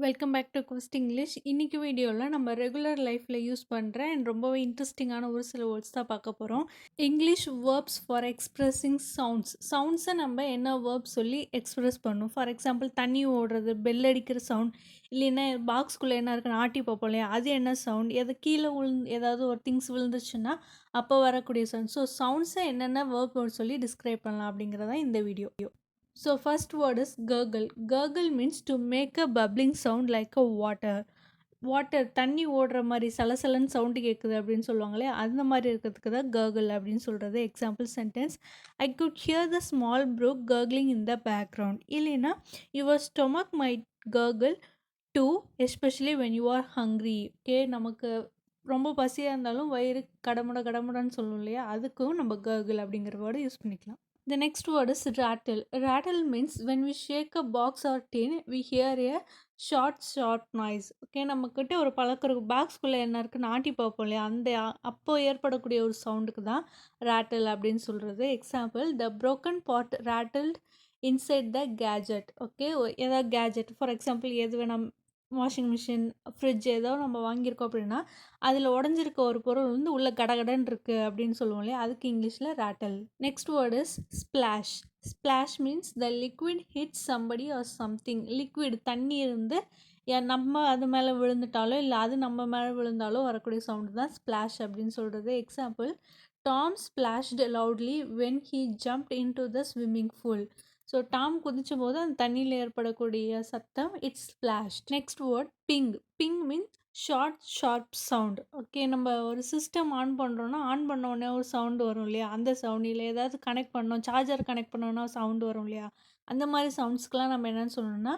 Welcome back to Ghost English. இன்னைக்கு வீடியோவில் நம்ம ரெகுலர் லைஃப்பில் யூஸ் பண்ணுற அண்ட் ரொம்பவே இன்ட்ரெஸ்டிங்கான ஒரு சில வேர்ட்ஸ் தான் பார்க்க போகிறோம். இங்கிலீஷ் வேர்ப்ஸ் ஃபார் எக்ஸ்பிரஸிங் சவுண்ட்ஸை நம்ம என்ன வேர்ப்ஸ் சொல்லி எக்ஸ்பிரஸ் பண்ணும். ஃபார் எக்ஸாம்பிள் தண்ணி ஓடுறது, பெல் அடிக்கிற சவுண்ட், இல்லைன்னா பாக்ஸ்குள்ளே என்ன இருக்குன்னு ஆட்டி பார்ப்போம் இல்லையா, அது என்ன சவுண்ட், எது கீழே ஏதாவது ஒரு திங்ஸ் விழுந்துச்சுன்னா அப்போ வரக்கூடிய சவுண்ட். ஸோ சவுண்ட்ஸை என்னென்ன வேர்ப் சொல்லி டிஸ்கிரைப் பண்ணலாம் அப்படிங்கிறதான் இந்த video. So first word is gurgle. Gurgle means to make a bubbling sound like a water. Water தண்ணி ஓடுற மாதிரி சலசலன்னு சவுண்டு கேட்குது அப்படின்னு சொல்லுவாங்களே, அந்த மாதிரி இருக்கிறதுக்கு தான் gurgle அப்படின்னு சொல்கிறது. Example sentence, I could here the small brook gurgling in the background. இல்லைன்னா your stomach might gurgle too, especially when you are hungry. Okay, நமக்கு ரொம்ப பசியாக இருந்தாலும் வயிறு கடமுடன்னு சொல்லும் இல்லையா, அதுக்கும் நம்ம gurgle அப்படிங்கிற வேர்டு யூஸ் பண்ணிக்கலாம். The next word is rattle. Rattle means when we shake a box or tin, we hear a sharp noise. Okay, நம்மக்கிட்ட ஒரு பழக்கிற பாக்ஸ்குள்ளே என்ன இருக்குன்னு ஆட்டி பார்ப்போம் இல்லையா, அந்த அப்போ ஏற்படக்கூடிய ஒரு சவுண்டுக்கு தான் rattle அப்படின்னு சொல்கிறது. Example, the broken pot rattled inside the gadget. Okay, ஏதாவது கேஜெட், ஃபார் எக்ஸாம்பிள் எது வேணாம், வாஷிங் மிஷின், ஃப்ரிட்ஜ் ஏதோ நம்ம வாங்கியிருக்கோம் அப்படின்னா அதில் உடஞ்சிருக்க ஒரு பொருள் வந்து உள்ள கடகடன் இருக்குது அப்படின்னு சொல்லுவோம் இல்லையா, அதுக்கு இங்கிலீஷில் rattle. Next word is splash. Splash means the liquid hit somebody or something. Liquid தண்ணி இருந்து நம்ம அது மேலே விழுந்துட்டாலோ இல்லை அது நம்ம மேலே விழுந்தாலோ வரக்கூடிய சவுண்டு தான் ஸ்பிளாஷ் அப்படின்னு சொல்கிறது. Example, Tom splashed loudly when he jumped into the swimming pool. So Tom குதிச்சும் போது அந்த தண்ணியில் ஏற்படக்கூடிய சத்தம் it's splash. Next word ping. Ping means sharp sound. Okay, நம்ம ஒரு சிஸ்டம் ஆன் பண்ணுறோன்னா ஆன் பண்ண உடனே ஒரு சவுண்டு வரும் இல்லையா, அந்த சவுண்ட். இல்லை ஏதாவது கனெக்ட் பண்ணோம், சார்ஜர் கனெக்ட் பண்ணோன்னா சவுண்டு வரும் இல்லையா, அந்த மாதிரி சவுண்ட்ஸ்க்கெலாம் நம்ம என்னென்னு சொல்லணும்னா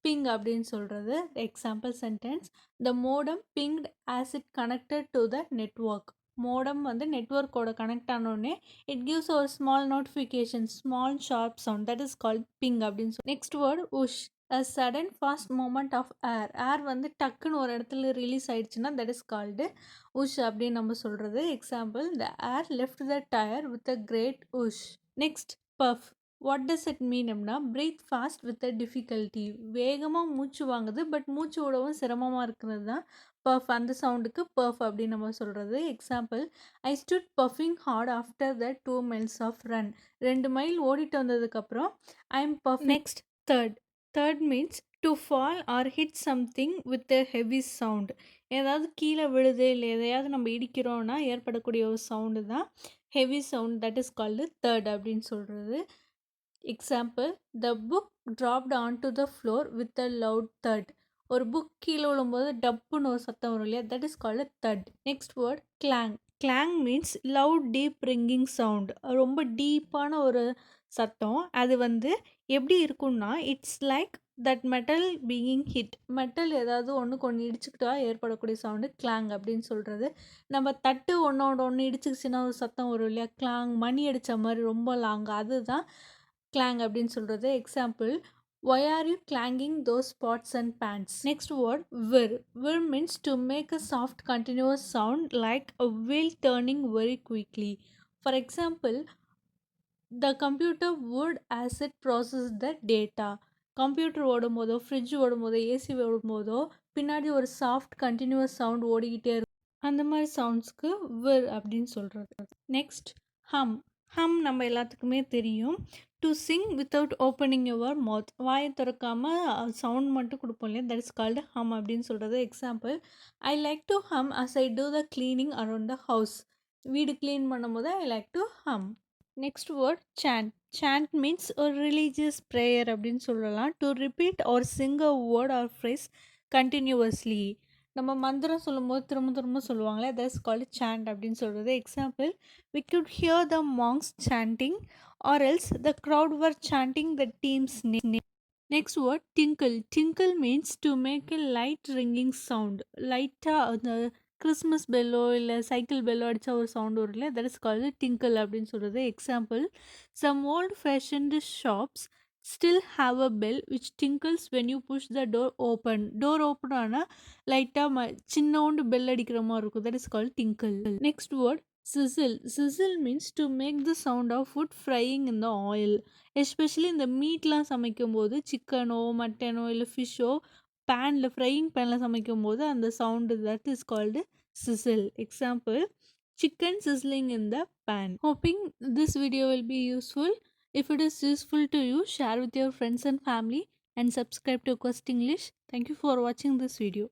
பிங் அப்படின்னு சொல்கிறது. Example sentence, the modem pinged as it connected to the network. Modem வந்து நெட்வொர்க்கோட கனெக்ட் ஆனோடனே இட் கிவ்ஸ் ஒரு small notification, small sharp sound, that is called ping அப்படின்னு சொல்லி. Next word whoosh. a sudden fast movement of air. Air வந்து டக்குன்னு ஒரு இடத்துல ரிலீஸ் ஆயிடுச்சுன்னா தட் இஸ் கால்டு உஷ் அப்படின்னு நம்ம சொல்கிறது. Example, the air left the tyre with a great whoosh. Next puff. What does it mean அப்படின்னா, breathe fast with a difficulty. வேகமாக மூச்சு வாங்குது பட் மூச்சு விடவும் சிரமமாக இருக்கிறது தான் பஃப். அந்த சவுண்டுக்கு பஃப் அப்படின்னு நம்ம சொல்கிறது. Example, I stood puffing hard after the 2 miles of run. 2 mile ஓடிட்டு வந்ததுக்கப்புறம் ஐ எம் பஃப். நெக்ஸ்ட் தேர்ட். தேர்ட் means to fall or hit something with a heavy sound. ஏதாவது கீழே விழுது இல்லை எதையாவது நம்ம இடிக்கிறோன்னா ஏற்படக்கூடிய ஒரு சவுண்டு தான் heavy sound, that is called third அப்படின்னு சொல்கிறது. Example, the book dropped on to the floor with a loud that. ஒரு புக் கீழே விழும்போது டப்புன்னு ஒரு சத்தம் வரும் இல்லையா, that is called that. Next word கிளாங். கிளாங் means loud deep ringing sound. ரொம்ப டீப்பான ஒரு சத்தம். அது வந்து எப்படி இருக்கும்னா, it's like that metal being hit. Metal ஏதாவது ஒன்று இடிச்சுக்கிட்டா ஏற்படக்கூடிய சவுண்டு கிளாங் அப்படின்னு சொல்கிறது. நம்ம தட்டு ஒன்றோட ஒன்று இடிச்சுக்கிச்சுன்னா ஒரு சத்தம் வரும் இல்லையா, கிளாங், மணி அடித்த மாதிரி ரொம்ப லாங், அதுதான் கிளாங் அப்படின்னு சொல்கிறது. Example, why are you clanging those pots and pans? Next word, whir. Whir means to make a soft continuous sound like a wheel turning very quickly. For example, the computer would as it processed the data. Computer ஓடும் போதோ, fridge ஓடும் போதோ, AC ஓடும் போதோ பின்னாடி ஒரு soft continuous sound ஓடிக்கிட்டே இருக்கும். அந்த மாதிரி சவுண்ட்ஸ்க்கு விர் அப்படின்னு சொல்கிறது. நெக்ஸ்ட் ஹம். ஹம் நம்ம எல்லாத்துக்குமே தெரியும். To Singh without opening your mouth. வாயை திறக்காமல் சவுண்ட் மட்டும் கொடுப்போம் இல்லையா, தட் இஸ் கால்டு ஹம் அப்படின்னு சொல்கிறது. Example, I like to hum as I do the cleaning around the house. வீடு க்ளீன் பண்ணும்போது I like to hum. Next word chant. Chant means ஒரு religious prayer அப்படின்னு சொல்லலாம். To repeat or sing a word or phrase continuously. நம்ம மந்திரம் சொல்லும்போது திரும்ப திரும்ப சொல்லுவாங்களே, தட் இஸ் கால்டு சாண்ட் அப்படின்னு சொல்கிறது. Example, we could hear the monks chanting or else the crowd were chanting the team's name. Next word, tinkle. Tinkle means to make a light ringing sound. லைட்டாக அந்த Christmas bellow இல்லை cycle bellow அடித்தா ஒரு sound வரும் இல்லையா, that is called tinkle அப்படின்னு சொல்கிறது. Example, some old fashioned shops still have a bell which tinkles when you push the door open. Door open ஆனால் லைட்டாக சின்னோண்டு பெல் அடிக்கிற மாதிரி இருக்கும், that is called tinkle. Next word, sizzle. Sizzle means to make the sound of food frying in the oil. Especially இந்த மீட்லாம் சமைக்கும் போது சிக்கனோ மட்டனோ இல்லை ஃபிஷ்ஷோ பேன்ல ஃப்ரையிங் பேன்ல சமைக்கும்போது அந்த sound that is called sizzle. Example, chicken sizzling in the pan. Hoping this video will be useful. If it is useful to you, share with your friends and family and subscribe to Quest English. Thank you for watching this video.